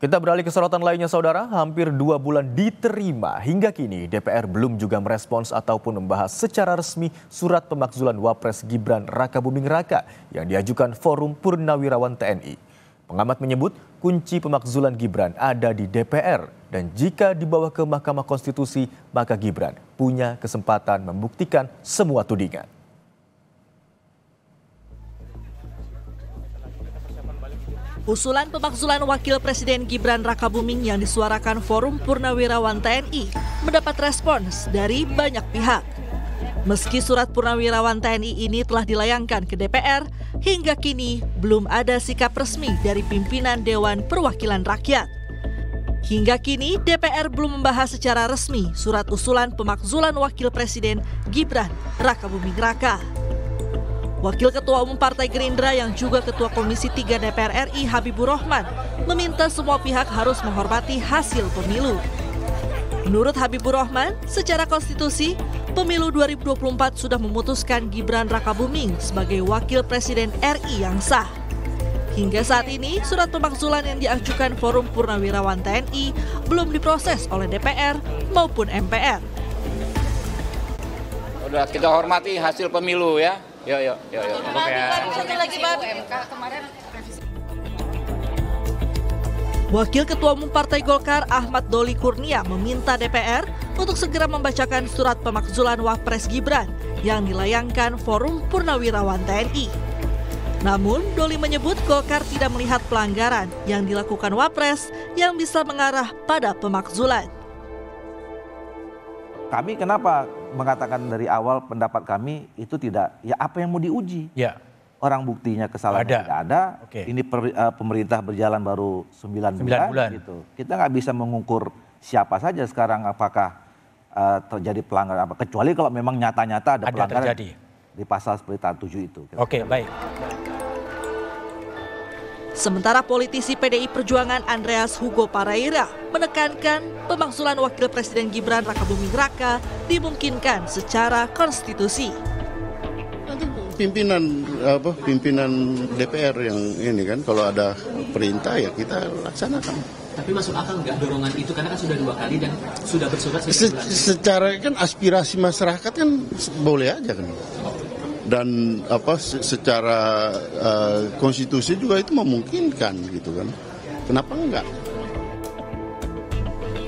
Kita beralih ke sorotan lainnya, saudara. Hampir 2 bulan diterima. Hingga kini DPR belum juga merespons ataupun membahas secara resmi surat pemakzulan Wapres Gibran Rakabuming Raka yang diajukan Forum Purnawirawan TNI. Pengamat menyebut kunci pemakzulan Gibran ada di DPR dan jika dibawa ke Mahkamah Konstitusi maka Gibran punya kesempatan membuktikan semua tudingan. Usulan pemakzulan Wakil Presiden Gibran Rakabuming yang disuarakan Forum Purnawirawan TNI mendapat respons dari banyak pihak. Meski surat Purnawirawan TNI ini telah dilayangkan ke DPR, hingga kini belum ada sikap resmi dari pimpinan Dewan Perwakilan Rakyat. Hingga kini DPR belum membahas secara resmi surat usulan pemakzulan Wakil Presiden Gibran Rakabuming Raka. Wakil Ketua Umum Partai Gerindra yang juga Ketua Komisi 3 DPR RI Habibur Rahman meminta semua pihak harus menghormati hasil pemilu. Menurut Habibur Rahman, secara konstitusi, pemilu 2024 sudah memutuskan Gibran Rakabuming sebagai Wakil Presiden RI yang sah. Hingga saat ini, surat pemakzulan yang diajukan Forum Purnawirawan TNI belum diproses oleh DPR maupun MPR. Udah kita hormati hasil pemilu ya. Yuk. Wakil Ketua Umum Partai Golkar Ahmad Doli Kurnia meminta DPR untuk segera membacakan surat pemakzulan Wapres Gibran yang dilayangkan Forum Purnawirawan TNI. Namun, Doli menyebut Golkar tidak melihat pelanggaran yang dilakukan Wapres yang bisa mengarah pada pemakzulan. Kami kenapa mengatakan dari awal pendapat kami itu tidak, ya apa yang mau diuji? Ya. Orang buktinya kesalahan tidak ada, ini pemerintah berjalan baru 9 bulan. Gitu. Kita nggak bisa mengukur siapa saja sekarang apakah terjadi pelanggaran apa. Kecuali kalau memang nyata-nyata ada pelanggaran terjadi di pasal seperti 7 itu. Oke, baik. Sementara politisi PDI Perjuangan Andreas Hugo Paraira menekankan pemakzulan Wakil Presiden Gibran Rakabuming Raka dimungkinkan secara konstitusi. Pimpinan DPR yang ini kan kalau ada perintah ya kita laksanakan. Tapi masuk akal nggak dorongan itu karena kan sudah 2 kali dan sudah bersurat. Secara kan aspirasi masyarakat kan boleh aja kan. Dan secara konstitusi juga itu memungkinkan gitu kan. Kenapa enggak?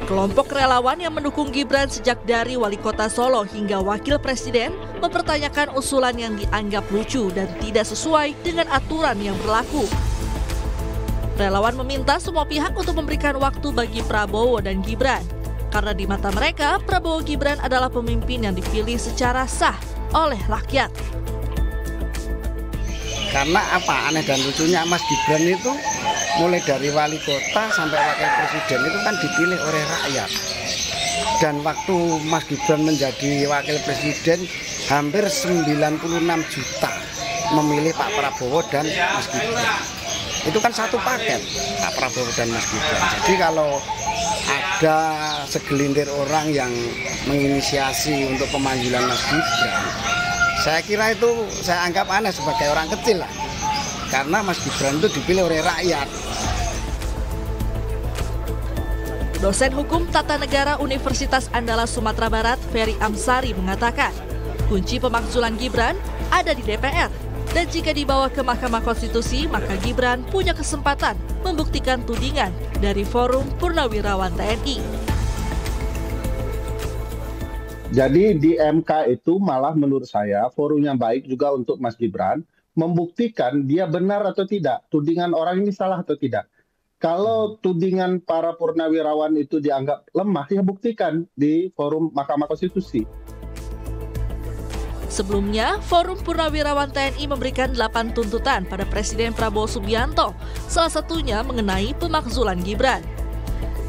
Kelompok relawan yang mendukung Gibran sejak dari wali kota Solo hingga wakil presiden mempertanyakan usulan yang dianggap lucu dan tidak sesuai dengan aturan yang berlaku. Relawan meminta semua pihak untuk memberikan waktu bagi Prabowo dan Gibran. Karena di mata mereka, Prabowo Gibran adalah pemimpin yang dipilih secara sah oleh rakyat. Karena apa aneh dan lucunya Mas Gibran itu mulai dari wali kota sampai wakil presiden itu kan dipilih oleh rakyat. Dan waktu Mas Gibran menjadi wakil presiden hampir 96 juta memilih Pak Prabowo dan Mas Gibran. Itu kan satu paket Pak Prabowo dan Mas Gibran. Jadi kalau ada segelintir orang yang menginisiasi untuk pemanggilan Mas Gibran, saya kira itu saya anggap aneh sebagai orang kecil lah. Karena Mas Gibran itu dipilih oleh rakyat. Dosen Hukum Tata Negara Universitas Andalas Sumatera Barat, Ferry Amsari mengatakan, kunci pemakzulan Gibran ada di DPR. Dan jika dibawa ke Mahkamah Konstitusi, maka Gibran punya kesempatan membuktikan tudingan dari Forum Purnawirawan TNI. Jadi di MK itu malah menurut saya forum yang baik juga untuk Mas Gibran membuktikan dia benar atau tidak, tudingan orang ini salah atau tidak. Kalau tudingan para purnawirawan itu dianggap lemah, ya buktikan di forum Mahkamah Konstitusi. Sebelumnya, Forum Purnawirawan TNI memberikan 8 tuntutan pada Presiden Prabowo Subianto, salah satunya mengenai pemakzulan Gibran.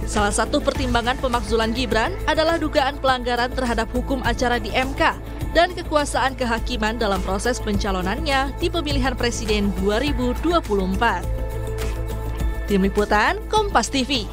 Salah satu pertimbangan pemakzulan Gibran adalah dugaan pelanggaran terhadap hukum acara di MK dan kekuasaan kehakiman dalam proses pencalonannya di pemilihan presiden 2024. Tim Liputan Kompas TV.